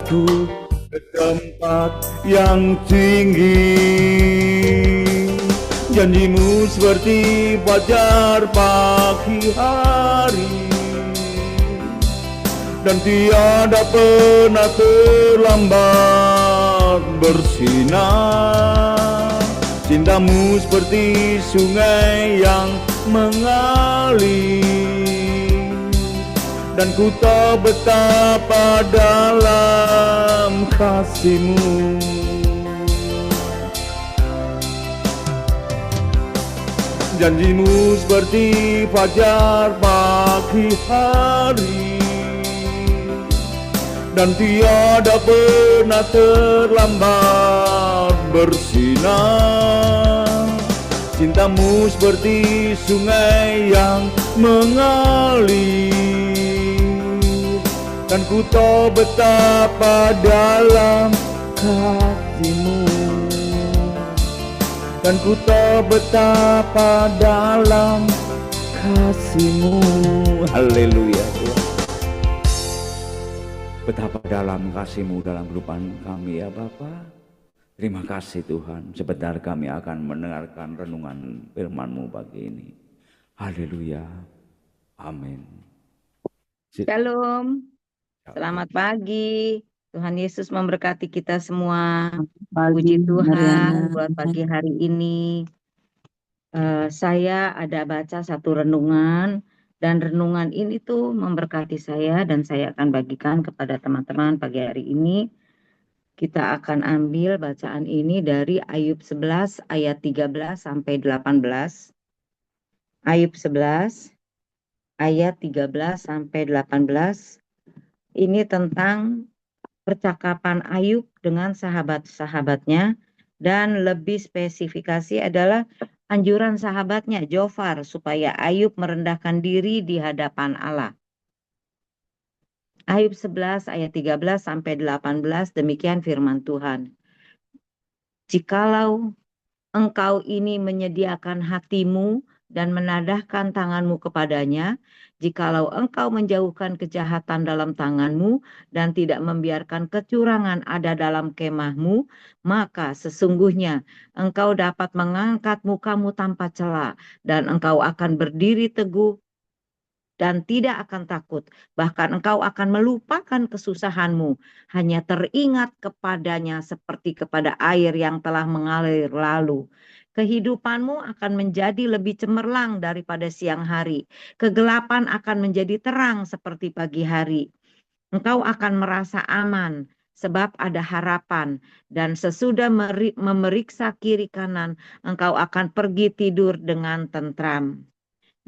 mengangkatku ke tempat yang tinggi. Janjimu seperti fajar pagi hari, dan tiada pernah terlambat bersinar. Cintamu seperti sungai yang mengalir, dan ku tahu betapa dalam kasih-Mu. Janji-Mu seperti fajar pagi hari, dan tiada pernah terlambat bersinar. Cinta-Mu seperti sungai yang mengalir, dan ku tahu betapa dalam kasih-Mu. Dan ku tahu betapa dalam kasih-Mu. Haleluya Tuhan. Betapa dalam kasih-Mu dalam kehidupan kami ya Bapa. Terima kasih Tuhan. Sebentar kami akan mendengarkan renungan firman-Mu pagi ini. Haleluya. Amin. Shalom. Selamat pagi. Tuhan Yesus memberkati kita semua. Puji Tuhan buat pagi hari ini. Saya ada baca satu renungan, dan renungan ini tuh memberkati saya, dan saya akan bagikan kepada teman-teman pagi hari ini. Kita akan ambil bacaan ini dari Ayub 11 ayat 13 sampai 18. Ayub 11 ayat 13 sampai 18. Ini tentang percakapan Ayub dengan sahabat-sahabatnya, dan lebih spesifikasi adalah anjuran sahabatnya Jofar supaya Ayub merendahkan diri di hadapan Allah. Ayub 11 ayat 13 sampai 18, demikian firman Tuhan. Jikalau engkau ini menyediakan hatimu dan menadahkan tanganmu kepadanya, jikalau engkau menjauhkan kejahatan dalam tanganmu dan tidak membiarkan kecurangan ada dalam kemahmu, maka sesungguhnya engkau dapat mengangkat mukamu tanpa cela, dan engkau akan berdiri teguh dan tidak akan takut. Bahkan engkau akan melupakan kesusahanmu, hanya teringat kepadanya seperti kepada air yang telah mengalir lalu. Kehidupanmu akan menjadi lebih cemerlang daripada siang hari. Kegelapan akan menjadi terang seperti pagi hari. Engkau akan merasa aman sebab ada harapan, dan sesudah memeriksa kiri kanan, engkau akan pergi tidur dengan tentram.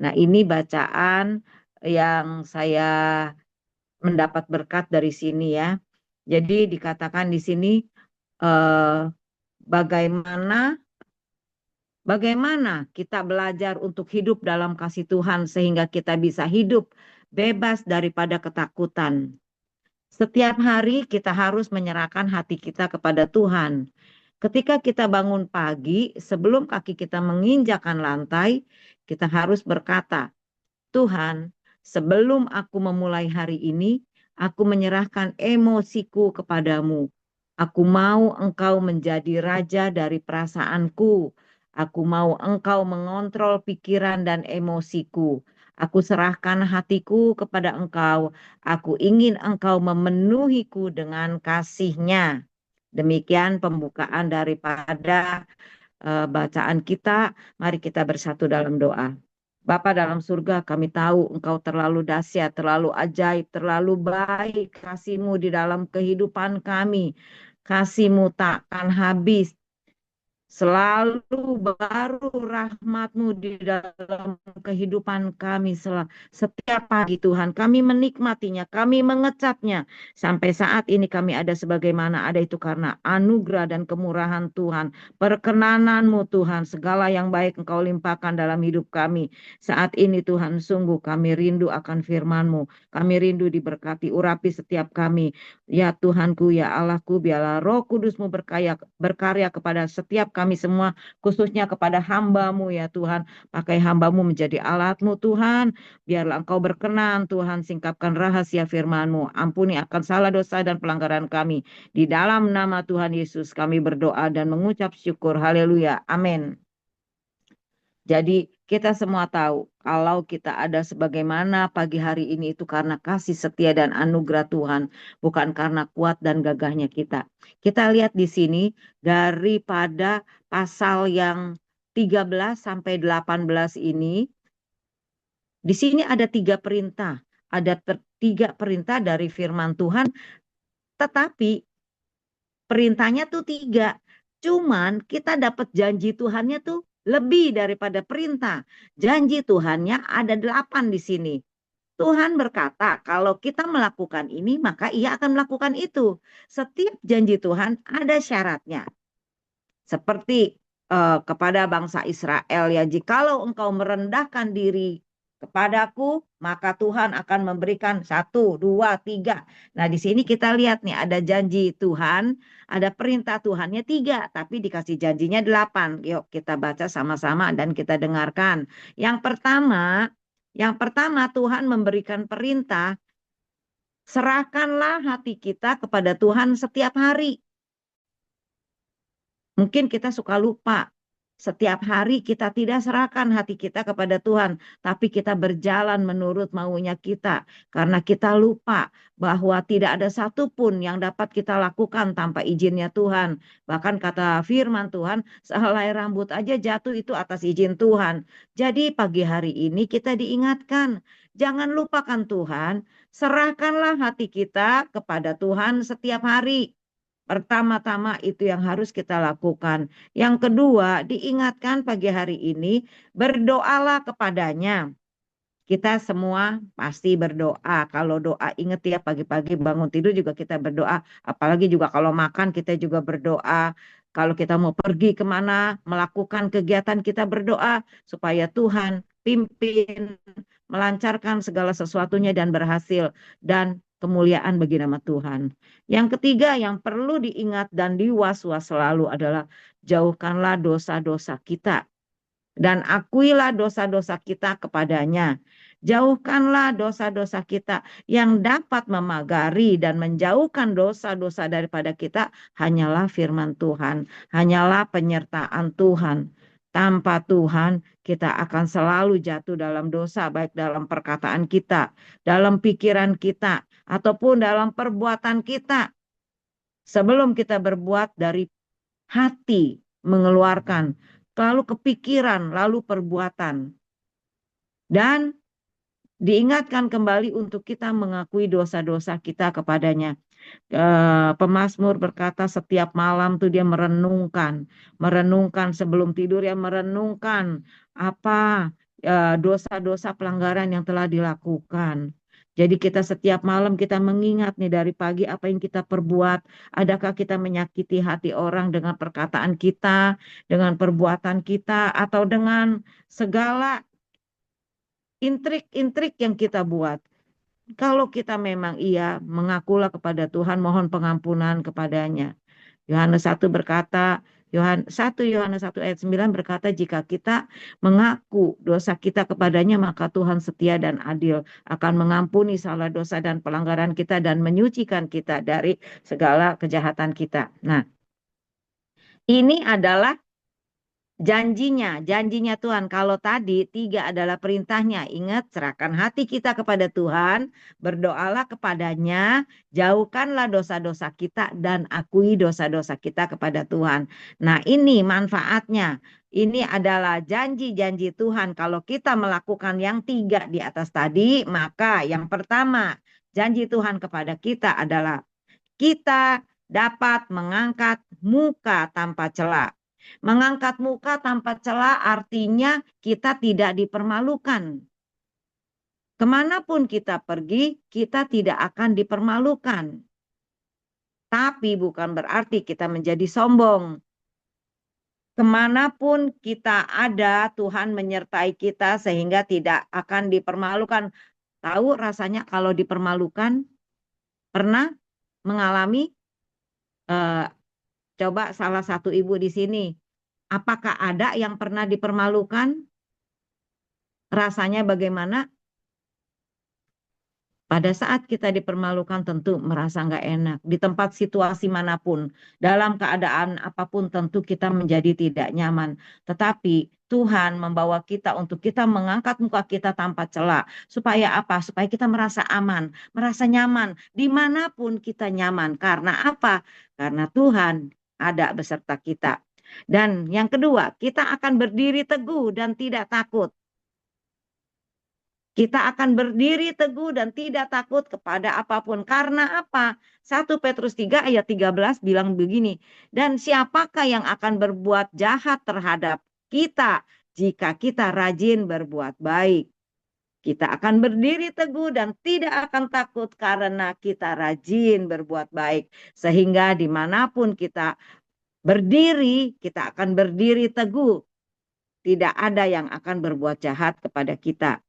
Nah, ini bacaan yang saya mendapat berkat dari sini ya. Jadi dikatakan di sini bagaimana kita belajar untuk hidup dalam kasih Tuhan sehingga kita bisa hidup bebas daripada ketakutan. Setiap hari kita harus menyerahkan hati kita kepada Tuhan. Ketika kita bangun pagi, sebelum kaki kita menginjakan lantai, kita harus berkata, Tuhan, sebelum aku memulai hari ini, aku menyerahkan emosiku kepadamu. Aku mau Engkau menjadi raja dari perasaanku. Aku mau Engkau mengontrol pikiran dan emosiku. Aku serahkan hatiku kepada Engkau. Aku ingin Engkau memenuhiku dengan kasih-Nya. Demikian pembukaan daripada bacaan kita. Mari kita bersatu dalam doa. Bapa dalam surga, kami tahu Engkau terlalu dahsyat, terlalu ajaib, terlalu baik. Kasih-Mu di dalam kehidupan kami. Kasih-Mu takkan habis. Selalu baru rahmat-Mu di dalam kehidupan kami setiap pagi Tuhan. Kami menikmatinya, kami mengecapnya. Sampai saat ini kami ada sebagaimana ada itu karena anugerah dan kemurahan Tuhan. Perkenanan-Mu Tuhan, segala yang baik Engkau limpahkan dalam hidup kami. Saat ini Tuhan, sungguh kami rindu akan firman-Mu. Kami rindu diberkati, urapi setiap kami. Ya Tuhanku, ya Allahku, biarlah Roh Kudus-Mu berkarya kepada setiap kami semua, khususnya kepada hamba-Mu ya Tuhan. Pakai hamba-Mu menjadi alat-Mu Tuhan. Biarlah Engkau berkenan Tuhan, singkapkan rahasia firman-Mu. Ampuni akan salah dosa dan pelanggaran kami. Di dalam nama Tuhan Yesus kami berdoa dan mengucap syukur. Haleluya. Amin. Jadi kita semua tahu kalau kita ada sebagaimana pagi hari ini itu karena kasih setia dan anugerah Tuhan, bukan karena kuat dan gagahnya kita. Kita lihat di sini daripada pasal yang 13 sampai 18 ini, di sini ada 3 perintah. Ada 3 perintah dari firman Tuhan, tetapi perintahnya tuh 3. Cuman kita dapat janji Tuhannya tuh lebih daripada perintah. Janji Tuhannya ada 8 di sini. Tuhan berkata kalau kita melakukan ini maka ia akan melakukan itu. Setiap janji Tuhan ada syaratnya. Seperti kepada bangsa Israel ya, jikalau engkau merendahkan diri kepadaku, maka Tuhan akan memberikan 1, 2, 3. Nah di sini kita lihat nih ada janji Tuhan, ada perintah Tuhannya 3, tapi dikasih janjinya 8. Yuk kita baca sama-sama dan kita dengarkan. Yang pertama Tuhan memberikan perintah, serahkanlah hati kita kepada Tuhan setiap hari. Mungkin kita suka lupa. Setiap hari kita tidak serahkan hati kita kepada Tuhan, tapi kita berjalan menurut maunya kita. Karena kita lupa bahwa tidak ada satupun yang dapat kita lakukan tanpa izinnya Tuhan. Bahkan kata firman Tuhan, sehelai rambut aja jatuh itu atas izin Tuhan. Jadi pagi hari ini kita diingatkan, jangan lupakan Tuhan, serahkanlah hati kita kepada Tuhan setiap hari. Pertama-tama itu yang harus kita lakukan. Yang kedua, diingatkan pagi hari ini, berdoalah kepadanya. Kita semua pasti berdoa. Kalau doa, ingat ya pagi-pagi bangun tidur juga kita berdoa. Apalagi juga kalau makan kita juga berdoa. Kalau kita mau pergi kemana, melakukan kegiatan kita berdoa. Supaya Tuhan pimpin, melancarkan segala sesuatunya dan berhasil. Dan kemuliaan bagi nama Tuhan. Yang ketiga yang perlu diingat dan diwas-was selalu adalah jauhkanlah dosa-dosa kita. Dan akuilah dosa-dosa kita kepadanya. Jauhkanlah dosa-dosa kita yang dapat memagari dan menjauhkan dosa-dosa daripada kita hanyalah firman Tuhan, hanyalah penyertaan Tuhan. Tanpa Tuhan kita akan selalu jatuh dalam dosa, baik dalam perkataan kita, dalam pikiran kita, ataupun dalam perbuatan kita. Sebelum kita berbuat dari hati mengeluarkan, lalu kepikiran, lalu perbuatan. Dan diingatkan kembali untuk kita mengakui dosa-dosa kita kepadanya. Pemazmur berkata setiap malam tuh dia merenungkan sebelum tidur, ya merenungkan apa dosa-dosa pelanggaran yang telah dilakukan. Jadi kita setiap malam kita mengingat nih dari pagi apa yang kita perbuat. Adakah kita menyakiti hati orang dengan perkataan kita, dengan perbuatan kita, atau dengan segala intrik-intrik yang kita buat. Kalau kita memang iya, mengakulah kepada Tuhan, mohon pengampunan kepadanya. Yohanes 1 berkata, 1 Yohanes 1 ayat 9 berkata, jika kita mengaku dosa kita kepadanya, maka Tuhan setia dan adil, akan mengampuni salah dosa dan pelanggaran kita dan menyucikan kita dari segala kejahatan kita. Nah, ini adalah janjinya Tuhan. Kalau tadi 3 adalah perintahnya. Ingat, serahkan hati kita kepada Tuhan, berdoalah kepadanya, jauhkanlah dosa-dosa kita dan akui dosa-dosa kita kepada Tuhan. Nah, ini manfaatnya. Ini adalah janji-janji Tuhan. Kalau kita melakukan yang 3 di atas tadi, maka yang pertama, janji Tuhan kepada kita adalah kita dapat mengangkat muka tanpa cela. Mengangkat muka tanpa celah artinya kita tidak dipermalukan. Kemanapun kita pergi, kita tidak akan dipermalukan. Tapi bukan berarti kita menjadi sombong. Kemanapun kita ada, Tuhan menyertai kita sehingga tidak akan dipermalukan. Tahu rasanya kalau dipermalukan? Pernah mengalami? Coba salah satu ibu di sini Apakah ada yang pernah dipermalukan? Rasanya bagaimana? Pada saat kita dipermalukan tentu merasa nggak enak. Di tempat situasi manapun, dalam keadaan apapun tentu kita menjadi tidak nyaman. Tetapi Tuhan membawa kita untuk kita mengangkat muka kita tanpa celah. Supaya apa? Supaya kita merasa aman, merasa nyaman. Dimanapun kita nyaman. Karena apa? Karena Tuhan ada beserta kita. Dan yang kedua, kita akan berdiri teguh dan tidak takut. Kita akan berdiri teguh dan tidak takut kepada apapun. Karena apa? 1 Petrus 3 ayat 13 bilang begini. Dan siapakah yang akan berbuat jahat terhadap kita jika kita rajin berbuat baik? Kita akan berdiri teguh dan tidak akan takut karena kita rajin berbuat baik. Sehingga dimanapun kita berdiri, kita akan berdiri teguh. Tidak ada yang akan berbuat jahat kepada kita.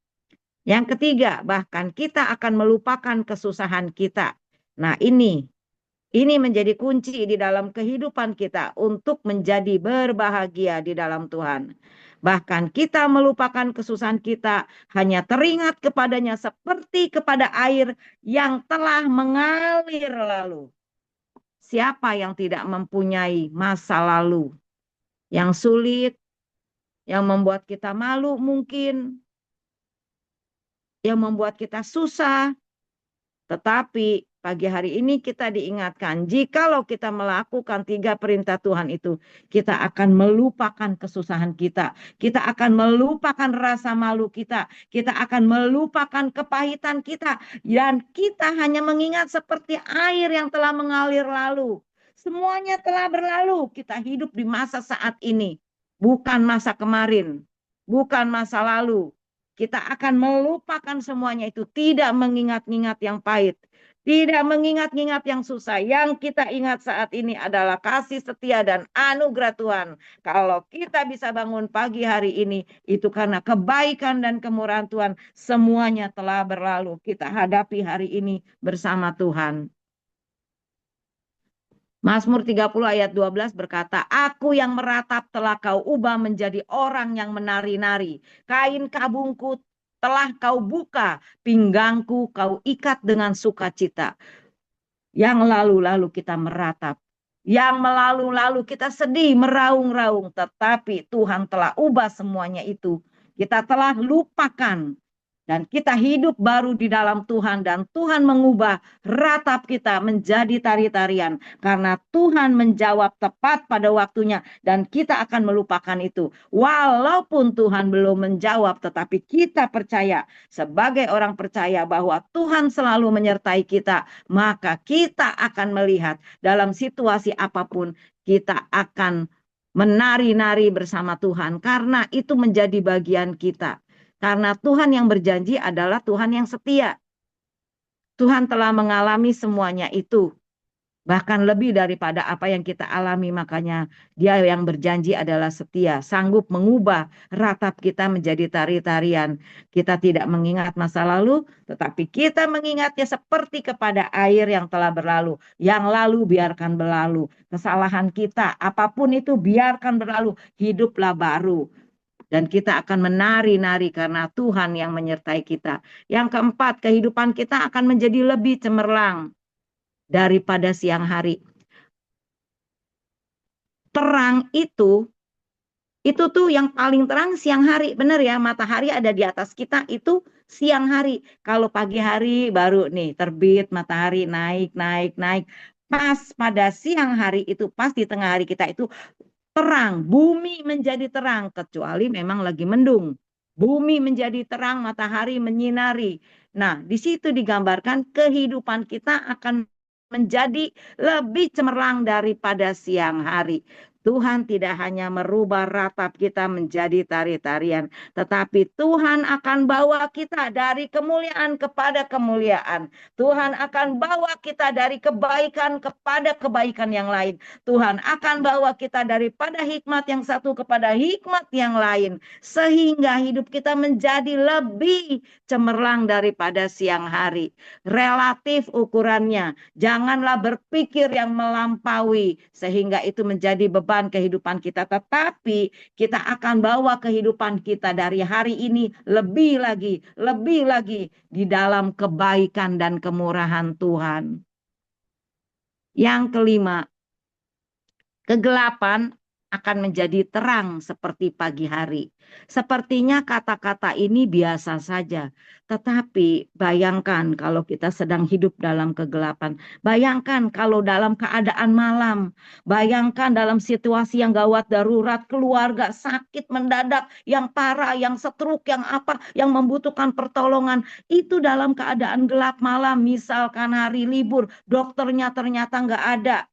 Yang ketiga, bahkan kita akan melupakan kesusahan kita. Nah, ini menjadi kunci di dalam kehidupan kita untuk menjadi berbahagia di dalam Tuhan. Bahkan kita melupakan kesusahan kita, hanya teringat kepadanya seperti kepada air yang telah mengalir lalu. Siapa yang tidak mempunyai masa lalu yang sulit, yang membuat kita malu mungkin, yang membuat kita susah. Tetapi pagi hari ini kita diingatkan, jikalau kita melakukan 3 perintah Tuhan itu, kita akan melupakan kesusahan kita. Kita akan melupakan rasa malu kita. Kita akan melupakan kepahitan kita. Dan kita hanya mengingat seperti air yang telah mengalir lalu. Semuanya telah berlalu. Kita hidup di masa saat ini. Bukan masa kemarin. Bukan masa lalu. Kita akan melupakan semuanya itu. Tidak mengingat-ingat yang pahit. Tidak mengingat-ingat yang susah. Yang kita ingat saat ini adalah kasih setia dan anugerah Tuhan. Kalau kita bisa bangun pagi hari ini, itu karena kebaikan dan kemurahan Tuhan. Semuanya telah berlalu. Kita hadapi hari ini bersama Tuhan. Mazmur 30 ayat 12 berkata, aku yang meratap telah kau ubah menjadi orang yang menari-nari. Kain kabungku telah kau buka, pinggangku kau ikat dengan sukacita. Yang lalu-lalu kita meratap. Yang melalu-lalu kita sedih, meraung-raung. Tetapi Tuhan telah ubah semuanya itu. Kita telah lupakan. Dan kita hidup baru di dalam Tuhan. Dan Tuhan mengubah ratap kita menjadi tari-tarian. Karena Tuhan menjawab tepat pada waktunya. Dan kita akan melupakan itu. Walaupun Tuhan belum menjawab. Tetapi kita percaya. Sebagai orang percaya bahwa Tuhan selalu menyertai kita. Maka kita akan melihat dalam situasi apapun. Kita akan menari-nari bersama Tuhan. Karena itu menjadi bagian kita. Karena Tuhan yang berjanji adalah Tuhan yang setia. Tuhan telah mengalami semuanya itu. Bahkan lebih daripada apa yang kita alami. Makanya Dia yang berjanji adalah setia. Sanggup mengubah ratap kita menjadi tari-tarian. Kita tidak mengingat masa lalu. Tetapi kita mengingatnya seperti kepada air yang telah berlalu. Yang lalu biarkan berlalu. Kesalahan kita apapun itu biarkan berlalu. Hiduplah baru. Dan kita akan menari-nari karena Tuhan yang menyertai kita. Yang keempat, kehidupan kita akan menjadi lebih cemerlang daripada siang hari. Terang itu tuh yang paling terang siang hari. Benar ya, matahari ada di atas kita itu siang hari. Kalau pagi hari baru nih terbit matahari naik. Pas pada siang hari itu, pas di tengah hari kita itu terang, bumi menjadi terang, kecuali memang lagi mendung. Bumi menjadi terang, matahari menyinari. Nah, di situ digambarkan kehidupan kita akan menjadi lebih cemerlang daripada siang hari. Tuhan tidak hanya merubah ratap kita menjadi tari-tarian, tetapi Tuhan akan bawa kita dari kemuliaan kepada kemuliaan. Tuhan akan bawa kita dari kebaikan kepada kebaikan yang lain. Tuhan akan bawa kita daripada hikmat yang satu kepada hikmat yang lain. Sehingga hidup kita menjadi lebih cemerlang daripada siang hari. Relatif ukurannya. Janganlah berpikir yang melampaui. Sehingga itu menjadi beban kehidupan kita, tetapi kita akan bawa kehidupan kita dari hari ini lebih lagi di dalam kebaikan dan kemurahan Tuhan. Yang kelima, kegelapan akan menjadi terang seperti pagi hari. Sepertinya kata-kata ini biasa saja, tetapi bayangkan kalau kita sedang hidup dalam kegelapan. Bayangkan kalau dalam keadaan malam. Bayangkan dalam situasi yang gawat darurat, keluarga sakit mendadak, yang parah, yang stroke, yang apa, yang membutuhkan pertolongan. Itu dalam keadaan gelap malam, misalkan hari libur, dokternya ternyata nggak ada.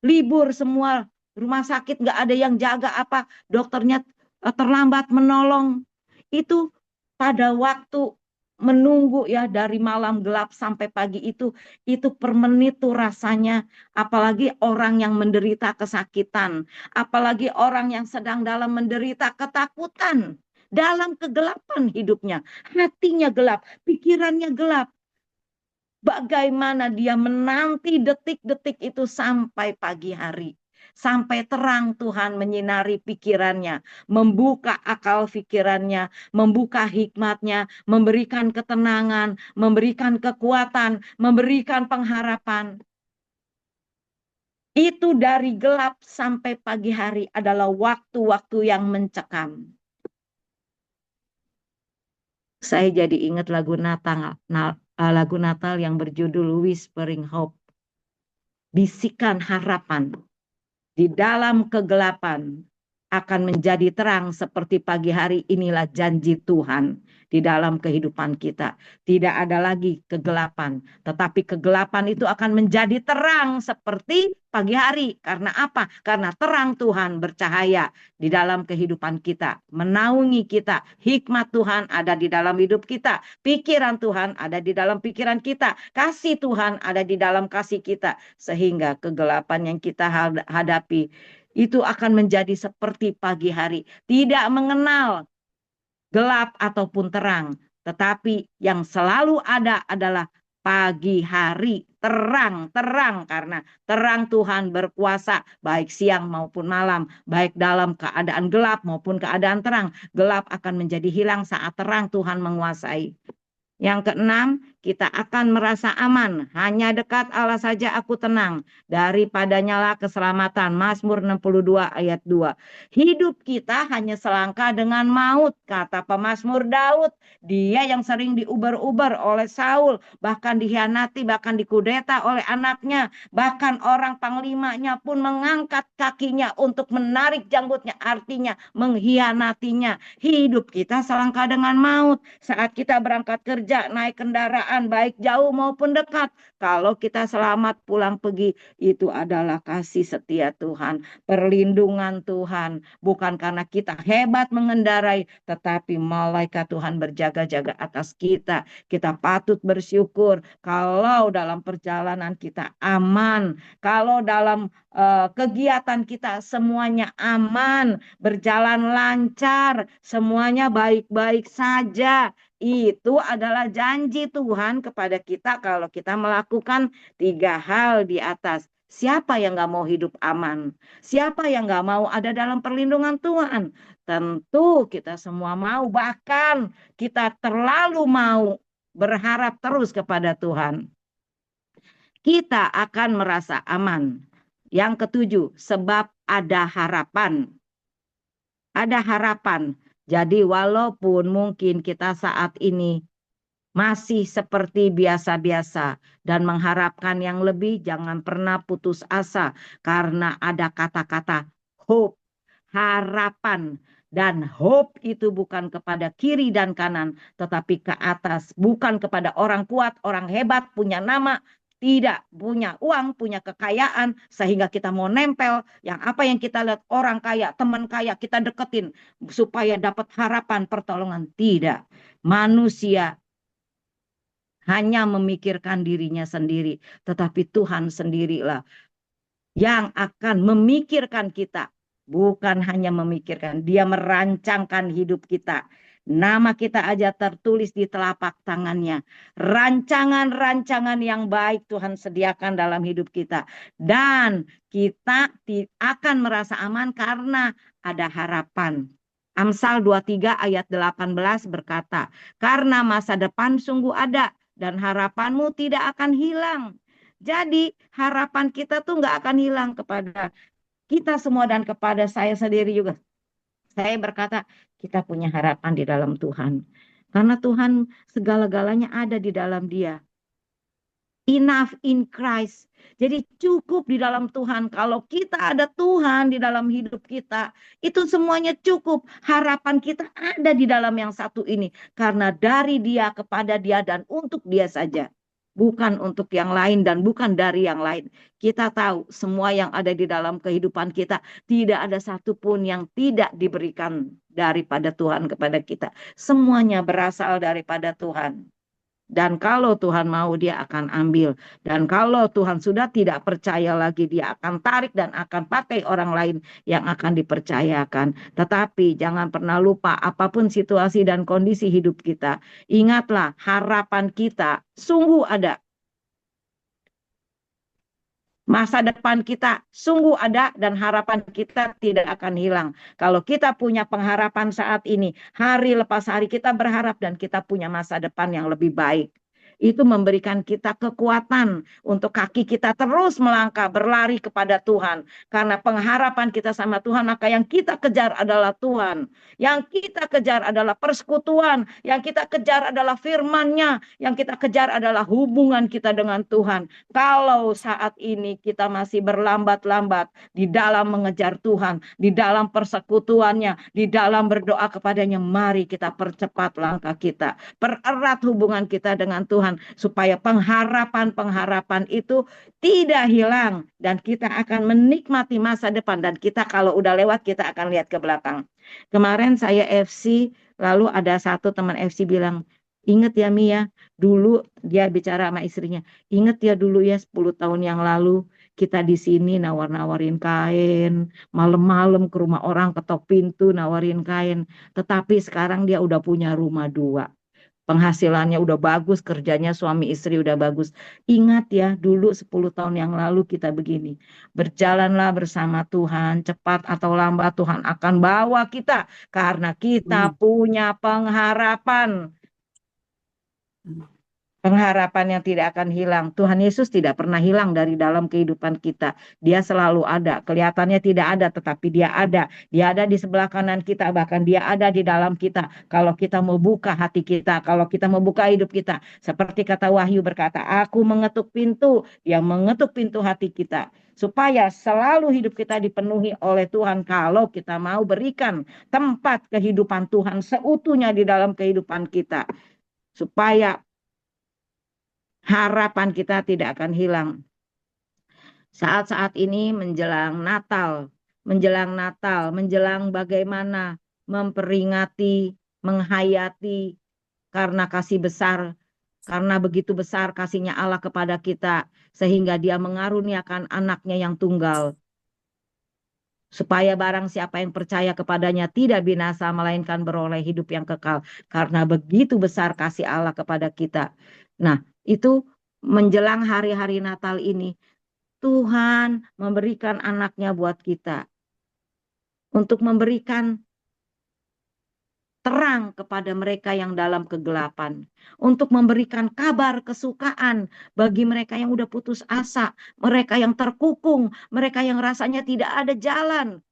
Libur semua, rumah sakit nggak ada yang jaga apa, dokternya terlambat menolong. Itu pada waktu menunggu ya dari malam gelap sampai pagi itu per menit tuh rasanya, apalagi orang yang menderita kesakitan, apalagi orang yang sedang dalam menderita ketakutan, dalam kegelapan hidupnya, hatinya gelap, pikirannya gelap. Bagaimana dia menanti detik-detik itu sampai pagi hari. Sampai terang Tuhan menyinari pikirannya. Membuka akal pikirannya. Membuka hikmatnya. Memberikan ketenangan. Memberikan kekuatan. Memberikan pengharapan. Itu dari gelap sampai pagi hari adalah waktu-waktu yang mencekam. Saya jadi ingat lagu Natal yang berjudul Whispering Hope. Bisikan harapan di dalam kegelapan akan menjadi terang seperti pagi hari. Inilah janji Tuhan di dalam kehidupan kita. Tidak ada lagi kegelapan, tetapi kegelapan itu akan menjadi terang seperti pagi hari. Karena apa? Karena terang Tuhan bercahaya di dalam kehidupan kita, menaungi kita. Hikmat Tuhan ada di dalam hidup kita. Pikiran Tuhan ada di dalam pikiran kita. Kasih Tuhan ada di dalam kasih kita. Sehingga kegelapan yang kita hadapi itu akan menjadi seperti pagi hari. Tidak mengenal gelap ataupun terang. Tetapi yang selalu ada adalah pagi hari. Terang karena terang Tuhan berkuasa baik siang maupun malam. Baik dalam keadaan gelap maupun keadaan terang. Gelap akan menjadi hilang saat terang Tuhan menguasai. Yang keenam, kita akan merasa aman. Hanya dekat Allah saja aku tenang. Daripadanya keselamatan. Mazmur 62 ayat 2. Hidup kita hanya selangkah dengan maut. Kata pemazmur Daud. Dia yang sering diuber-uber oleh Saul. Bahkan dikhianati, bahkan dikudeta oleh anaknya. Bahkan orang panglimanya pun mengangkat kakinya untuk menarik janggutnya. Artinya mengkhianatinya. Hidup kita selangkah dengan maut. Saat kita berangkat kerja, naik kendaraan baik jauh maupun dekat, kalau kita selamat pulang pergi, itu adalah kasih setia Tuhan, perlindungan Tuhan. Bukan karena kita hebat mengendarai, tetapi malaikat Tuhan berjaga-jaga atas kita. Kita patut bersyukur kalau dalam perjalanan kita aman, kalau dalam kegiatan kita semuanya aman, berjalan lancar, semuanya baik-baik saja. Itu adalah janji Tuhan kepada kita kalau kita melakukan 3 hal di atas. Siapa yang gak mau hidup aman? Siapa yang gak mau ada dalam perlindungan Tuhan? Tentu kita semua mau, bahkan kita terlalu mau berharap terus kepada Tuhan. Kita akan merasa aman. Yang ketujuh, sebab ada harapan. Ada harapan. Jadi walaupun mungkin kita saat ini masih seperti biasa-biasa dan mengharapkan yang lebih, jangan pernah putus asa karena ada kata-kata hope, harapan. Dan hope itu bukan kepada kiri dan kanan, tetapi ke atas. Bukan kepada orang kuat, orang hebat, punya nama, tidak punya uang, punya kekayaan, sehingga kita mau nempel. Yang apa yang kita lihat orang kaya, teman kaya, kita deketin supaya dapat harapan pertolongan. Tidak. Manusia hanya memikirkan dirinya sendiri. Tetapi Tuhan sendirilah yang akan memikirkan kita. Bukan hanya memikirkan, dia merancangkan hidup kita. Nama kita aja tertulis di telapak tangannya. Rancangan-rancangan yang baik Tuhan sediakan dalam hidup kita. Dan kita akan merasa aman karena ada harapan. Amsal 23 ayat 18 berkata, karena masa depan sungguh ada dan harapanmu tidak akan hilang. Jadi harapan kita tuh nggak akan hilang kepada kita semua dan kepada saya sendiri juga. Saya berkata, kita punya harapan di dalam Tuhan. Karena Tuhan segala-galanya ada di dalam Dia. Enough in Christ. Jadi cukup di dalam Tuhan. Kalau kita ada Tuhan di dalam hidup kita, itu semuanya cukup. Harapan kita ada di dalam yang satu ini. Karena dari Dia, kepada Dia, dan untuk Dia saja. Bukan untuk yang lain dan bukan dari yang lain. Kita tahu semua yang ada di dalam kehidupan kita, tidak ada satupun yang tidak diberikan daripada Tuhan kepada kita. Semuanya berasal daripada Tuhan. Dan kalau Tuhan mau, Dia akan ambil. Dan kalau Tuhan sudah tidak percaya lagi, Dia akan tarik dan akan pakai orang lain yang akan dipercayakan. Tetapi jangan pernah lupa, apapun situasi dan kondisi hidup kita, ingatlah harapan kita sungguh ada. Masa depan kita sungguh ada dan harapan kita tidak akan hilang. Kalau kita punya pengharapan saat ini, hari lepas hari kita berharap dan kita punya masa depan yang lebih baik. Itu memberikan kita kekuatan untuk kaki kita terus melangkah, berlari kepada Tuhan. Karena pengharapan kita sama Tuhan, maka yang kita kejar adalah Tuhan. Yang kita kejar adalah persekutuan, yang kita kejar adalah firman-Nya, yang kita kejar adalah hubungan kita dengan Tuhan. Kalau saat ini kita masih berlambat-lambat di dalam mengejar Tuhan, di dalam persekutuannya, di dalam berdoa kepadanya, mari kita percepat langkah kita. Pererat hubungan kita dengan Tuhan supaya pengharapan-pengharapan itu tidak hilang dan kita akan menikmati masa depan. Dan kita kalau udah lewat, kita akan lihat ke belakang. Kemarin saya FC, lalu ada satu teman FC bilang, ingat ya Mia, dulu dia bicara sama istrinya, ingat ya dulu ya 10 tahun yang lalu kita di sini nawar-nawarin kain, malam-malam ke rumah orang ketok pintu nawarin kain. Tetapi sekarang dia udah punya rumah 2. Penghasilannya udah bagus, kerjanya suami istri udah bagus. Ingat ya, dulu 10 tahun yang lalu kita begini. Berjalanlah bersama Tuhan, cepat atau lambat Tuhan akan bawa kita. Karena kita punya pengharapan. Pengharapan yang tidak akan hilang. Tuhan Yesus tidak pernah hilang dari dalam kehidupan kita. Dia selalu ada. Kelihatannya tidak ada, tetapi Dia ada. Dia ada di sebelah kanan kita, bahkan Dia ada di dalam kita. Kalau kita mau buka hati kita, kalau kita mau buka hidup kita. Seperti kata Wahyu berkata, aku mengetuk pintu, Dia mengetuk pintu hati kita. Supaya selalu hidup kita dipenuhi oleh Tuhan. Kalau kita mau berikan tempat kehidupan Tuhan seutuhnya di dalam kehidupan kita. Supaya harapan kita tidak akan hilang. Saat-saat ini menjelang Natal, menjelang bagaimana memperingati, menghayati karena kasih besar, karena begitu besar kasihnya Allah kepada kita, sehingga Dia mengaruniakan anaknya yang tunggal. Supaya barang siapa yang percaya kepadanya tidak binasa, melainkan beroleh hidup yang kekal. Karena begitu besar kasih Allah kepada kita. Nah, itu menjelang hari-hari Natal ini, Tuhan memberikan anaknya buat kita. Untuk memberikan terang kepada mereka yang dalam kegelapan. Untuk memberikan kabar kesukaan bagi mereka yang udah putus asa. Mereka yang terkukung, mereka yang rasanya tidak ada jalan.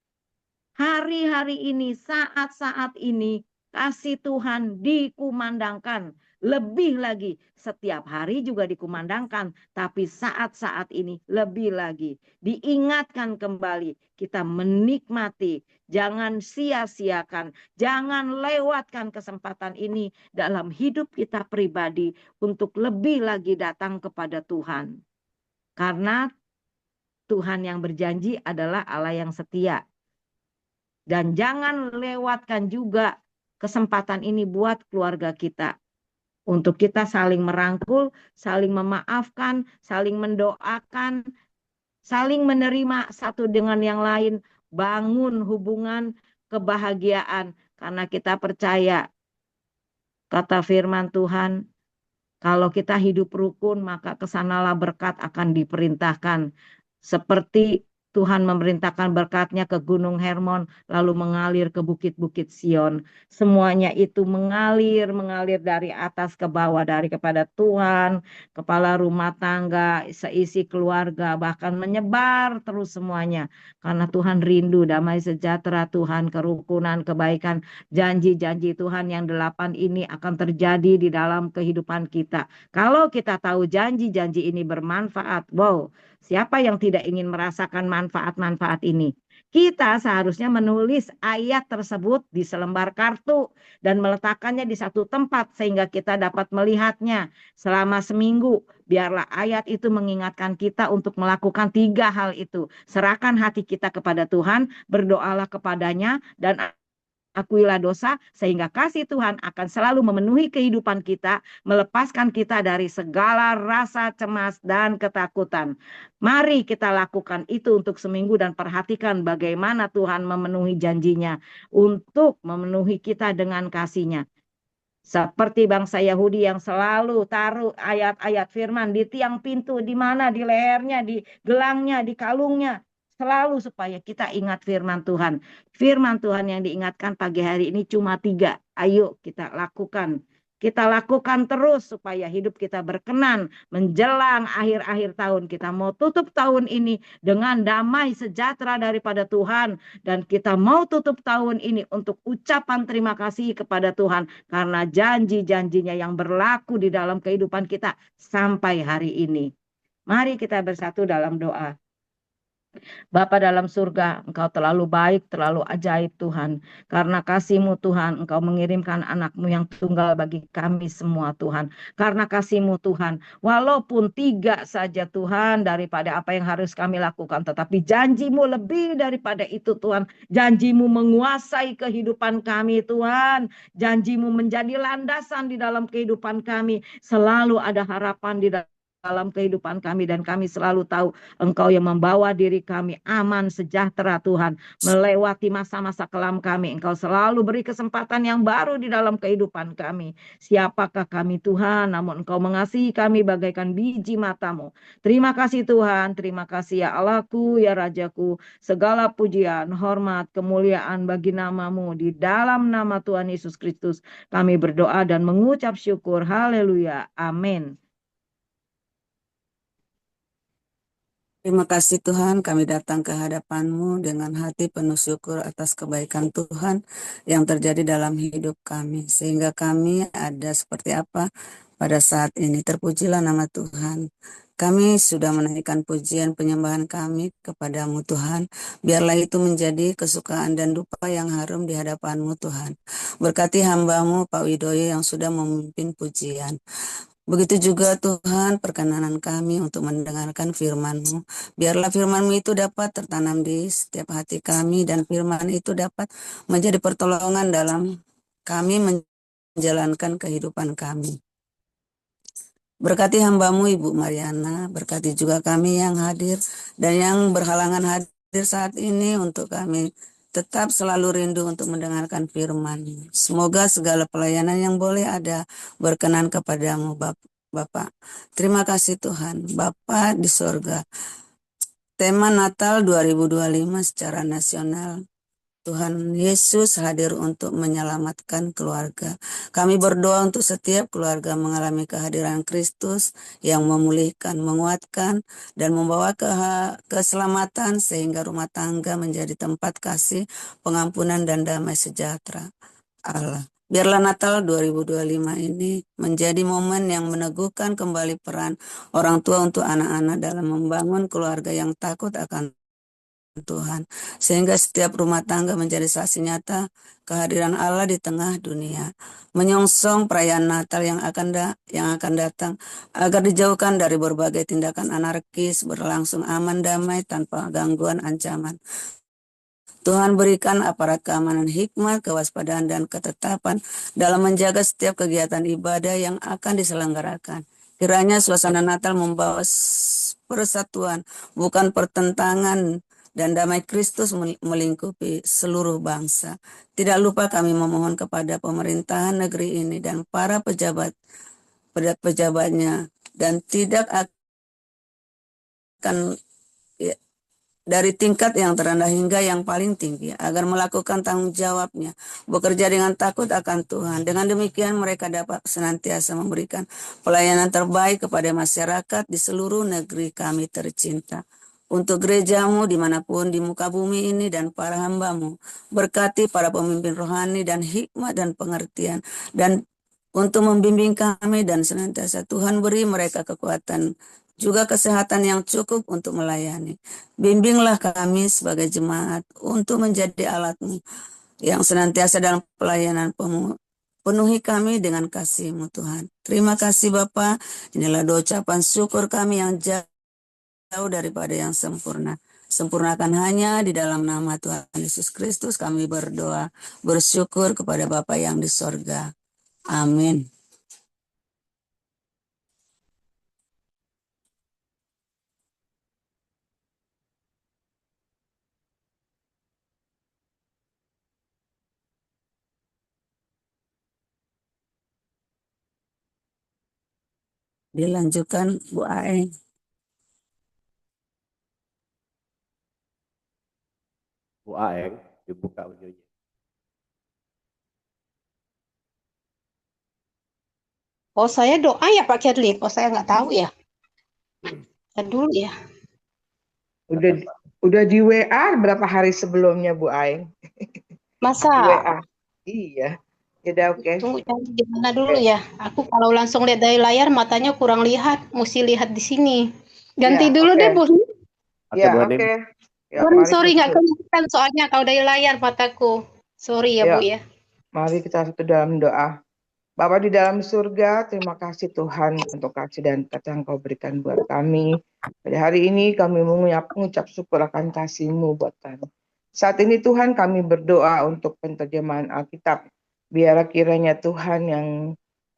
Hari-hari ini, saat-saat ini, kasih Tuhan dikumandangkan. Lebih lagi, setiap hari juga dikumandangkan. Tapi saat-saat ini lebih lagi. Diingatkan kembali, kita menikmati. Jangan sia-siakan. Jangan lewatkan kesempatan ini dalam hidup kita pribadi. Untuk lebih lagi datang kepada Tuhan. Karena Tuhan yang berjanji adalah Allah yang setia. Dan jangan lewatkan juga kesempatan ini buat keluarga kita. Untuk kita saling merangkul, saling memaafkan, saling mendoakan, saling menerima satu dengan yang lain. Bangun hubungan kebahagiaan. Karena kita percaya Kata firman Tuhan, kalau kita hidup rukun, maka kesanalah berkat akan diperintahkan. Seperti Tuhan memerintahkan berkatnya ke Gunung Hermon, lalu mengalir ke bukit-bukit Sion. Semuanya itu mengalir dari atas ke bawah, dari kepada Tuhan, kepala rumah tangga, seisi keluarga, bahkan menyebar terus semuanya. Karena Tuhan rindu damai sejahtera Tuhan, kerukunan, kebaikan, janji-janji Tuhan yang 8 ini akan terjadi di dalam kehidupan kita. Kalau kita tahu janji-janji ini bermanfaat, wow, siapa yang tidak ingin merasakan manfaat-manfaat ini? Kita seharusnya menulis ayat tersebut di selembar kartu dan meletakkannya di satu tempat sehingga kita dapat melihatnya selama seminggu. Biarlah ayat itu mengingatkan kita untuk melakukan 3 hal itu. Serahkan hati kita kepada Tuhan, berdoalah kepadanya, dan akuilah dosa, sehingga kasih Tuhan akan selalu memenuhi kehidupan kita, melepaskan kita dari segala rasa cemas dan ketakutan. Mari kita lakukan itu untuk seminggu dan perhatikan bagaimana Tuhan memenuhi janjinya untuk memenuhi kita dengan kasih-Nya. Seperti bangsa Yahudi yang selalu taruh ayat-ayat firman di tiang pintu, di mana, di lehernya, di gelangnya, di kalungnya. Selalu supaya kita ingat firman Tuhan. Firman Tuhan yang diingatkan pagi hari ini cuma 3. Ayo kita lakukan. Kita lakukan terus supaya hidup kita berkenan menjelang akhir-akhir tahun. Kita mau tutup tahun ini dengan damai sejahtera daripada Tuhan. Dan kita mau tutup tahun ini untuk ucapan terima kasih kepada Tuhan. Karena janji-janjinya yang berlaku di dalam kehidupan kita sampai hari ini. Mari kita bersatu dalam doa. Bapa dalam surga, Engkau terlalu baik, terlalu ajaib Tuhan. Karena kasih-Mu Tuhan, Engkau mengirimkan anak-Mu yang tunggal bagi kami semua Tuhan. Karena kasih-Mu Tuhan, walaupun 3 saja Tuhan daripada apa yang harus kami lakukan. Tetapi janji-Mu lebih daripada itu Tuhan. Janji-Mu menguasai kehidupan kami Tuhan. Janji-Mu menjadi landasan di dalam kehidupan kami. Selalu ada harapan di dalam kehidupan kami, dan kami selalu tahu Engkau yang membawa diri kami aman sejahtera Tuhan melewati masa-masa kelam kami. Engkau selalu beri kesempatan yang baru di dalam kehidupan kami. Siapakah kami Tuhan, namun Engkau mengasihi kami bagaikan biji mata-Mu. Terima kasih Tuhan, terima kasih ya Allahku, ya Rajaku. Segala pujian, hormat, kemuliaan bagi nama-Mu. Di dalam nama Tuhan Yesus Kristus kami berdoa dan mengucap syukur. Haleluya, amin. Terima kasih Tuhan, kami datang ke hadapan-Mu dengan hati penuh syukur atas kebaikan Tuhan yang terjadi dalam hidup kami. Sehingga kami ada seperti apa pada saat ini. Terpujilah nama Tuhan. Kami sudah menaikkan pujian penyembahan kami kepadamu Tuhan. Biarlah itu menjadi kesukaan dan dupa yang harum di hadapan-Mu Tuhan. Berkati hamba-Mu Pak Widoyo yang sudah memimpin pujian. Begitu juga Tuhan perkenanan kami untuk mendengarkan firman-Mu. Biarlah firman-Mu itu dapat tertanam di setiap hati kami dan firman itu dapat menjadi pertolongan dalam kami menjalankan kehidupan kami. Berkati hamba-Mu Ibu Mariana, berkati juga kami yang hadir dan yang berhalangan hadir saat ini untuk kami tetap selalu rindu untuk mendengarkan firman. Semoga segala pelayanan yang boleh ada berkenan kepadamu Bapak. Terima kasih Tuhan, Bapak di sorga. Tema Natal 2025 secara nasional. Tuhan Yesus hadir untuk menyelamatkan keluarga. Kami berdoa untuk setiap keluarga mengalami kehadiran Kristus yang memulihkan, menguatkan, dan membawa keselamatan sehingga rumah tangga menjadi tempat kasih, pengampunan, dan damai sejahtera Allah. Biarlah Natal 2025 ini menjadi momen yang meneguhkan kembali peran orang tua untuk anak-anak dalam membangun keluarga yang takut akan Tuhan, sehingga setiap rumah tangga menjadi saksi nyata kehadiran Allah di tengah dunia. Menyongsong perayaan Natal yang akan datang, agar dijauhkan dari berbagai tindakan anarkis, berlangsung aman damai tanpa gangguan ancaman. Tuhan berikan aparat keamanan hikmat, kewaspadaan, dan ketetapan dalam menjaga setiap kegiatan ibadah yang akan diselenggarakan. Kiranya suasana Natal membawa persatuan, bukan pertentangan, dan damai Kristus melingkupi seluruh bangsa. Tidak lupa kami memohon kepada pemerintahan negeri ini dan para pejabatnya, dan tidak akan ya, dari tingkat yang terendah hingga yang paling tinggi, agar melakukan tanggung jawabnya, bekerja dengan takut akan Tuhan. Dengan demikian mereka dapat senantiasa memberikan pelayanan terbaik kepada masyarakat di seluruh negeri kami tercinta. Untuk gerejamu dimanapun di muka bumi ini dan para hambamu, berkati para pemimpin rohani dan hikmat dan pengertian, dan untuk membimbing kami, dan senantiasa Tuhan beri mereka kekuatan juga kesehatan yang cukup untuk melayani. Bimbinglah kami sebagai jemaat untuk menjadi alat-Mu yang senantiasa dalam pelayanan. Penuhi kami dengan kasih-Mu Tuhan. Terima kasih Bapa. Inilah doa ucapan syukur kami yang jauh daripada yang sempurna. Sempurnakan hanya di dalam nama Tuhan Yesus Kristus kami berdoa, bersyukur kepada Bapa yang di sorga. Amin. Dilanjutkan Bu Aeng. Bu Aeng, dibuka videonya. Oh, saya doa ya Pak Kerlip. Oh, saya nggak tahu ya. Kita dulu ya. Udah di WA berapa hari sebelumnya Bu Aeng? Masa? Di WA. Iya. Yaudah oke. Tunggu di mana dulu ya? Aku kalau langsung lihat dari layar matanya kurang lihat. Mesti lihat di sini. Ganti Ya, dulu oke. deh Bu. Ya oke. Ya, Sorry nggak kelihatan soalnya kalau dari layar mataku. Sorry ya Bu ya. Mari kita satu dalam doa. Bapa di dalam surga, terima kasih Tuhan untuk kasih dan kata yang Kau berikan buat kami. Pada hari ini kami mengucap syukur akan kasih-Mu buat kami. Saat ini Tuhan kami berdoa untuk penterjemahan Alkitab. Biar kiranya Tuhan yang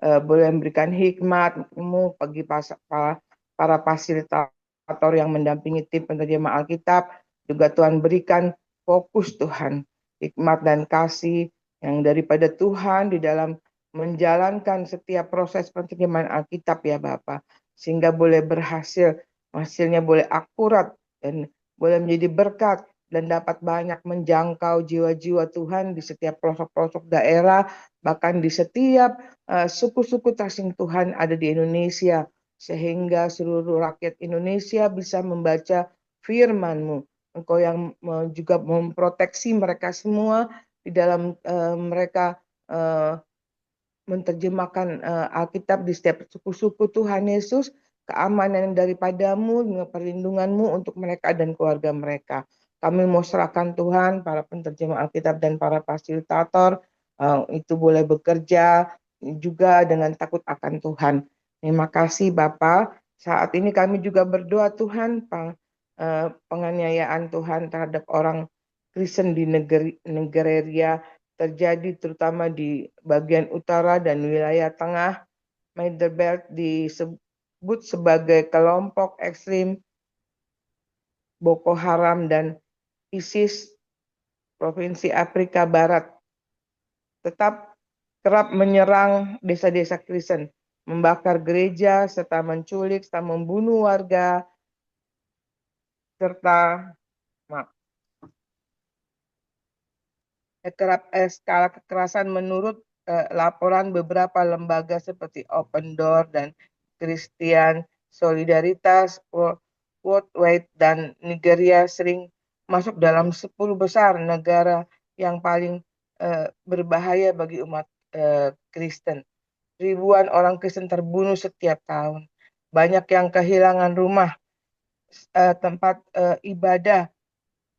boleh memberikan hikmat-Mu bagi para fasilitator yang mendampingi tim penterjemah Alkitab. Juga Tuhan berikan fokus Tuhan, hikmat dan kasih yang daripada Tuhan di dalam menjalankan setiap proses penterjemahan Alkitab ya Bapak, sehingga boleh berhasil, hasilnya boleh akurat dan boleh menjadi berkat dan dapat banyak menjangkau jiwa-jiwa Tuhan di setiap pelosok-pelosok daerah, bahkan di setiap suku-suku terasing Tuhan ada di Indonesia, sehingga seluruh rakyat Indonesia bisa membaca firman-Mu. Engkau yang juga memproteksi mereka semua di dalam mereka menerjemahkan Alkitab di setiap suku-suku Tuhan Yesus, keamanan daripada-Mu, dengan perlindungan-Mu untuk mereka dan keluarga mereka. Kami mau serahkan Tuhan, para penterjemah Alkitab dan para fasilitator, itu boleh bekerja juga dengan takut akan Tuhan. Terima kasih Bapa. Saat ini kami juga berdoa Tuhan, penganiayaan Tuhan terhadap orang Kristen di Nigeria terjadi terutama di bagian utara dan wilayah tengah. Maiderbelt disebut sebagai kelompok ekstrim Boko Haram dan ISIS Provinsi Afrika Barat tetap kerap menyerang desa-desa Kristen, membakar gereja, serta menculik, serta membunuh warga, serta skala kekerasan menurut laporan beberapa lembaga seperti Open Door dan Christian Solidaritas Worldwide, dan Nigeria sering masuk dalam 10 besar negara yang paling berbahaya bagi umat Kristen. Ribuan orang Kristen terbunuh setiap tahun. Banyak yang kehilangan rumah, tempat ibadah.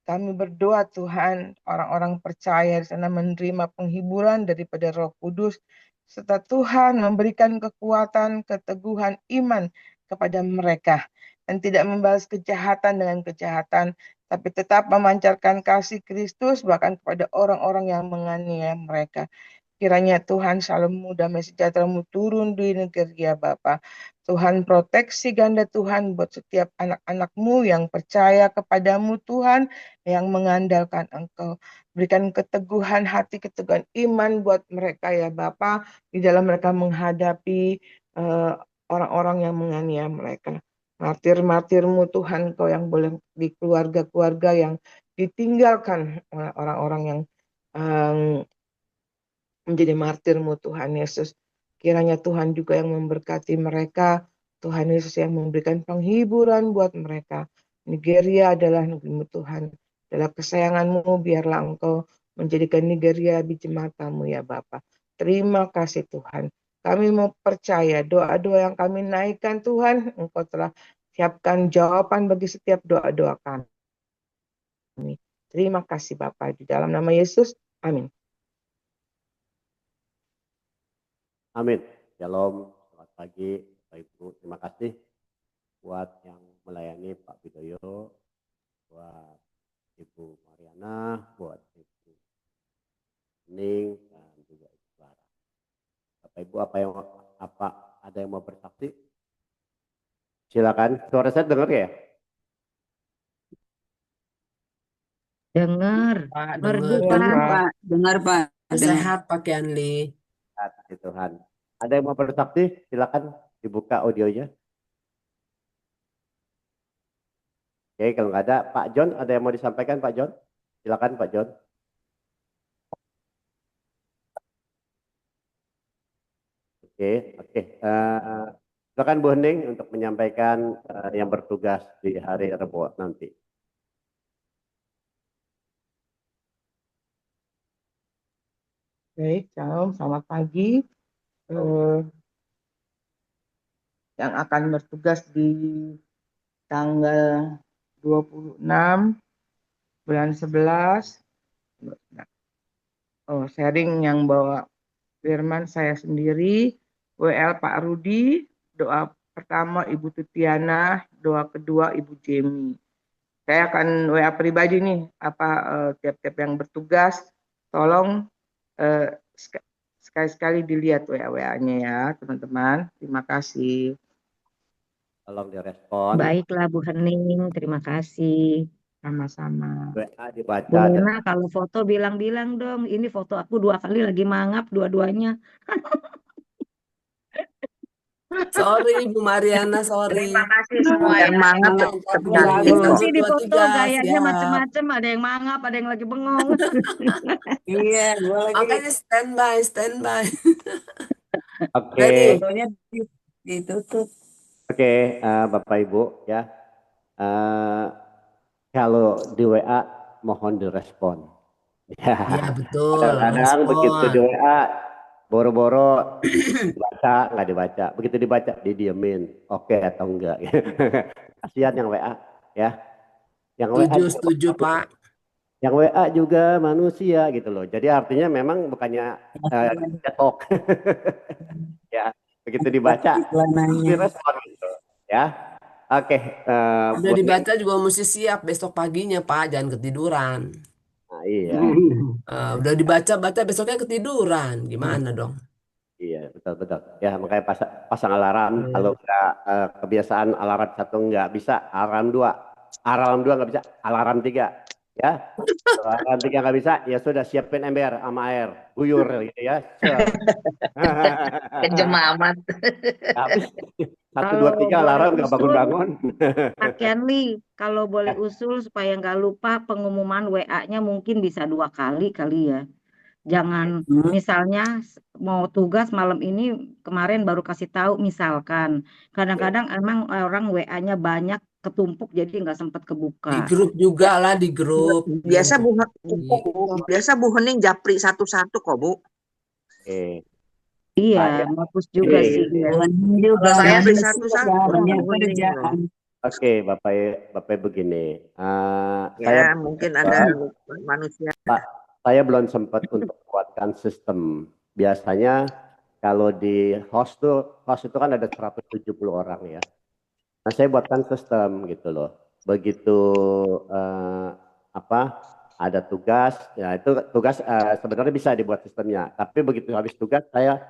Kami berdoa Tuhan, orang-orang percaya di sana menerima penghiburan daripada Roh Kudus, serta Tuhan memberikan kekuatan, keteguhan iman kepada mereka, dan tidak membalas kejahatan dengan kejahatan, tapi tetap memancarkan kasih Kristus bahkan kepada orang-orang yang menganiaya mereka. Kiranya Tuhan, Shalom-Mu, damai sejahtera-Mu turun di negeri ya Bapa. Tuhan, proteksi ganda Tuhan buat setiap anak-anak-Mu yang percaya kepadamu Tuhan, yang mengandalkan Engkau. Berikan keteguhan hati, keteguhan iman buat mereka ya Bapa, di dalam mereka menghadapi orang-orang yang menganiaya mereka. Martir-martirmu Tuhan, Kau yang boleh di keluarga-keluarga yang ditinggalkan oleh orang-orang yang menjadi martirmu Tuhan Yesus. Kiranya Tuhan juga yang memberkati mereka, Tuhan Yesus yang memberikan penghiburan buat mereka. Nigeria adalah negerimu Tuhan, adalah kesayanganmu, biarlah Engkau menjadikan Nigeria biji matamu ya Bapa. Terima kasih Tuhan. Kami mau percaya doa-doa yang kami naikkan Tuhan, Engkau telah siapkan jawaban bagi setiap doa-doa kami. Terima kasih Bapa, di dalam nama Yesus, amin. Amin. Shalom, selamat pagi Bapak Ibu. Terima kasih buat yang melayani Pak Widoyo, buat Ibu Mariana, buat Ibu Ning, dan juga Ibu Clara. Bapak Ibu ada yang mau bersaksi? Silakan. Suara saya dengar ya? Dengar, Pak, merdu dengar. Pak. Dengar Pak. Sehat Pak Kianli. Kasih Tuhan. Ada yang mau bersaksi? Silakan dibuka audionya. Oke, kalau nggak ada, Pak John, ada yang mau disampaikan Pak John? Silakan Pak John. Oke. Silakan Bu Hening untuk menyampaikan yang bertugas di hari Rabu nanti. Baik, selamat pagi. Yang akan bertugas di tanggal 26 bulan 11. Sharing yang bawa firman saya sendiri, WL Pak Rudi, doa pertama Ibu Tutiana, doa kedua Ibu Jemi. Saya akan WA pribadi nih, tiap-tiap yang bertugas, tolong sekali-sekali dilihat WA-nya ya teman-teman. Terima kasih. Tolong direspon. Baiklah Bu Hening, terima kasih. Sama-sama. WA dibaca. Bu Nina kalau foto bilang-bilang dong, ini foto aku 2 kali lagi mangap dua-duanya. Sorry Bu Mariana, sorry. Terima kasih semua Yang ya. mangap Nanti di foto 1, 2, 3, gayanya siap. macam-macam, ada yang mangap, ada yang lagi bengong. Iya, gue lagi Makanya standby. Oke. Ready? fotonya ditutup. Oke, Bapak Ibu ya. Kalau di WA mohon direspon. Ya, betul. kadang-kadang Respon. begitu di WA boro-boro dibaca nggak dibaca, begitu dibaca didiemin, oke atau enggak? Kasihan yang WA ya. Yang WA Setuju Pak. yang WA juga manusia gitu loh. Jadi artinya memang bukannya cetok. Ya, begitu dibaca direspon gitu ya. Oke, Udah dibaca juga mesti siap besok paginya Pak, jangan ketiduran. nah, iya. Udah dibaca besoknya ketiduran, gimana dong? Iya, betul. Ya, makanya pasang alarm. Kalau nggak kebiasaan alarm 1 nggak bisa, alarm 2 nggak bisa, alarm 3 ya. Kalau alarm 3 nggak bisa, ya sudah siapin ember sama air, guyur gitu ya. Kejem amat. Habis 1, 2, 3 alarm nggak bangun-bangun. Pak Kianli, kalau boleh usul supaya nggak lupa pengumuman WA-nya mungkin bisa 2 kali ya. Jangan misalnya mau tugas malam ini, kemarin baru kasih tahu misalkan. Kadang-kadang emang orang WA-nya banyak ketumpuk jadi nggak sempat Di kebuka. grup juga lah, di grup. Biasa Bu Hening japri satu-satu kok Bu. Oke. Iya, bagus juga Ini. sih. Ya. Kalau saya japri satu-satu Bu Hening. Oke, Bapak begini. Ya mungkin ada manusia. Saya belum sempat untuk kuatkan sistem. Biasanya kalau di host itu kan ada 170 orang ya. Nah, saya buatkan sistem gitu loh. Begitu ada tugas, ya itu tugas sebenarnya bisa dibuat sistemnya. Tapi begitu habis tugas saya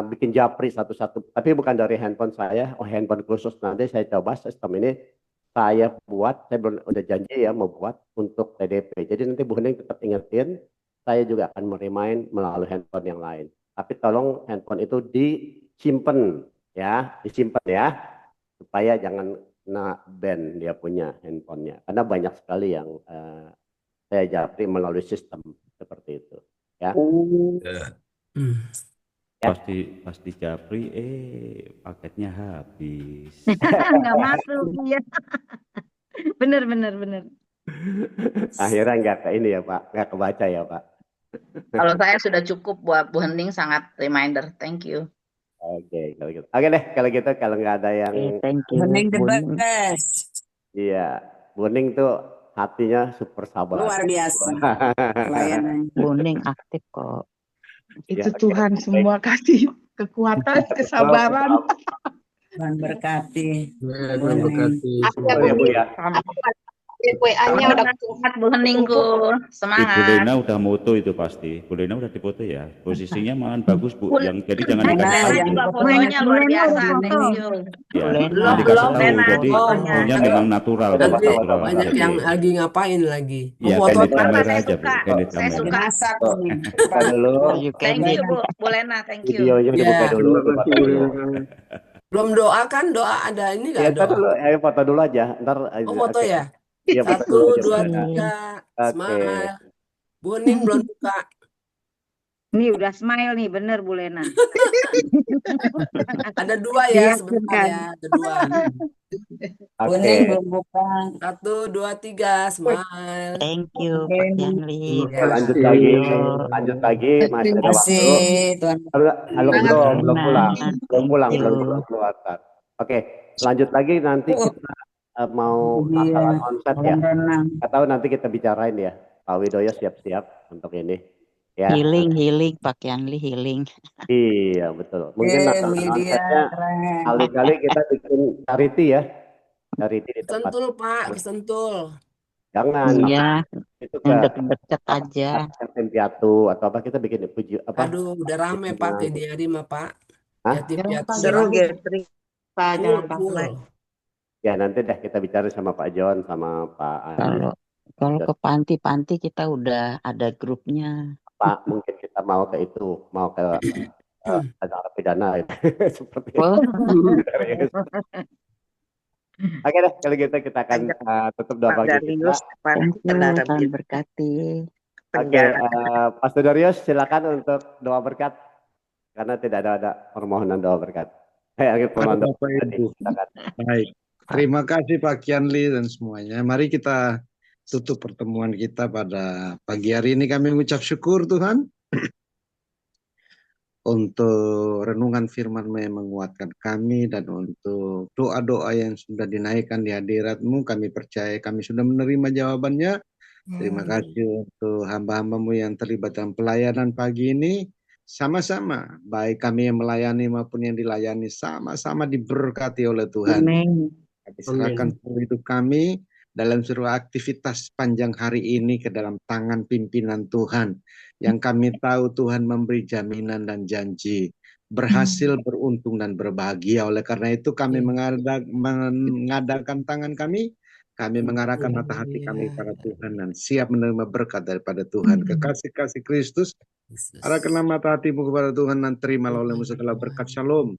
bikin japri satu-satu, tapi bukan dari handphone saya, handphone khusus. Nanti saya coba sistem ini saya buat, saya udah janji ya mau buat untuk TDP. Jadi nanti Bu Hening tetap ingetin, saya juga akan remind melalui handphone yang lain. Tapi tolong handphone itu disimpan ya, supaya jangan kena ban dia punya handphonenya. Karena banyak sekali yang saya japri melalui sistem seperti itu. Ya. Ya. Pasti japri, paketnya habis. Nggak masuk, ya. Bener. Akhirnya nggak ke ini ya Pak, nggak kebaca ya Pak. Kalau saya sudah cukup buat Bu Hening, sangat reminder. Thank you. Oke, kalau gitu. Oke deh, kalau nggak ada yang Thank you. Hening the best. Iya, Bu Hening tuh hatinya super sabar. Luar biasa. Pelayanan. Bu Hening aktif kok. Itu Tuhan semua kasih kekuatan, kesabaran. Tuhan berkati. Tuhan berkati. Oh ya Bu ya. WA-nya udah Semangat Bu Heningku. Bu Semangat. Lena udah moto itu pasti. Bu Lena udah difoto ya. Posisinya malah bagus Bu. Jadi jangan Bu dikasih Lena tahu. juga fotonya luar biasa. foto. Thank you. Ya, Belum, dikasih tahu. Lena. Jadi fotonya memang natural. Nanti natural. banyak Jadi, yang lagi ngapain lagi. ya Foto candid Bapak, kamera saya aja Bu. suka. Candid Saya kamera. suka. Masak nih. Buka dulu, Thank you Bu Lena. Thank you. videonya dibuka dulu. Terima kasih, Bu Lena. Belum doa kan? Doa ada ini Ya, nggak ntar doa? dulu, ayo foto dulu aja. Ntar Oh foto ya? Iya, foto dulu 1, aja. 2, 3. Oke. Smile. Bu Hening belum buka. Nih udah smile nih, bener Bu Lena. Ada 2 ya Diyakinkan. sebentar ya. Ada 2. Oke. Hening belum buka. 1, 2, 3. Smile. Thank you Pak Yanli. Ya. Lanjut lagi, masih Terima ada waktu. kasih Tuhan. Halo, belum pulang. Thank you. Keluar. Oke, lanjut lagi nanti kita mau masalah konsep ya. Renang. Atau nanti kita bicarain ya. Pak Widoyo siap-siap untuk ini. Ya. Healing Pak Yanli, healing. Iya, betul. Mungkin masalah Widya, konsepnya keren. kali-kali kita bikin charity ya. Charity di tempat. Kesentul Pak, kesentul. Jangan. Iya, Itu yang ke deket-deket aja. yatim piatu atau apa kita bikin puji apa? Aduh, udah rame Pak di hari mah Pak. Hah? Yatim piatu. Seru Getri. Pak, jangan Pak Full. Fulai. Ya nanti deh kita bicara sama Pak John sama Pak Andi. Kalau ke panti kita udah ada grupnya. Pak, mungkin kita mau ke itu, mau ke narapidana seperti itu. Oh. Oke deh, kalau gitu kita akan tutup doa Pak pagi kita. Darius, Pak Tuhan berkati. Oke, Pastor Darius silakan untuk doa berkat karena tidak ada permohonan doa berkat. Permohonan doa Bapak berkat. Ibu. Silakan. Baik. Terima kasih Pak Kianli dan semuanya. Mari kita tutup pertemuan kita pada pagi hari ini. Kami mengucap syukur Tuhan untuk renungan firman-Mu yang menguatkan kami dan untuk doa-doa yang sudah dinaikkan di hadirat-Mu. Kami percaya kami sudah menerima jawabannya. Terima kasih untuk hamba-hamba-Mu yang terlibat dalam pelayanan pagi ini. Sama-sama, baik kami yang melayani maupun yang dilayani, sama-sama diberkati oleh Tuhan. Amin. Kami serahkan seluruh hidup kami dalam seluruh aktivitas panjang hari ini ke dalam tangan pimpinan Tuhan. Yang kami tahu Tuhan memberi jaminan dan janji. Berhasil, beruntung, dan berbahagia. Oleh karena itu kami mengadakan tangan kami mengarahkan mata hati kami kepada Tuhan dan siap menerima berkat daripada Tuhan. Kekasih-kasih Kristus, arahkanlah mata hatimu kepada Tuhan dan terimalah olehmu segala berkat shalom,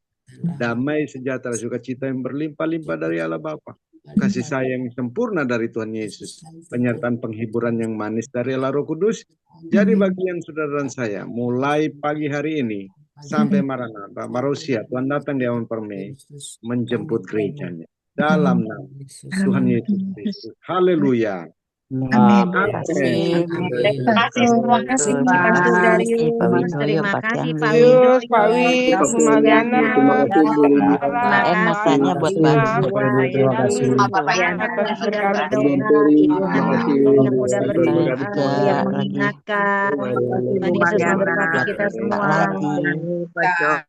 damai, sejahtera, sukacita yang berlimpah-limpah dari Allah Bapa, kasih sayang yang sempurna dari Tuhan Yesus, penyertaan penghiburan yang manis dari Allah Roh Kudus, jadi bagian saudara dan saya, mulai pagi hari ini sampai Maranatha, Marusia, Tuhan datang di awan permai, menjemput gerejanya. Dalam nama Tuhan Yesus Kristus. Haleluya. Amin. Terima kasih semua. Terima kasih Pastor Darius. Terima kasih Pak Yus, Pak Wid, Bu Mariana. Enak tanya buat Bapak. Terima kasih. Bapak Yana. Atas berkat Ibu yang udah berdoa, yang mengingatkan. Tuhan Yesus memberkati kita semua. Pak Jo.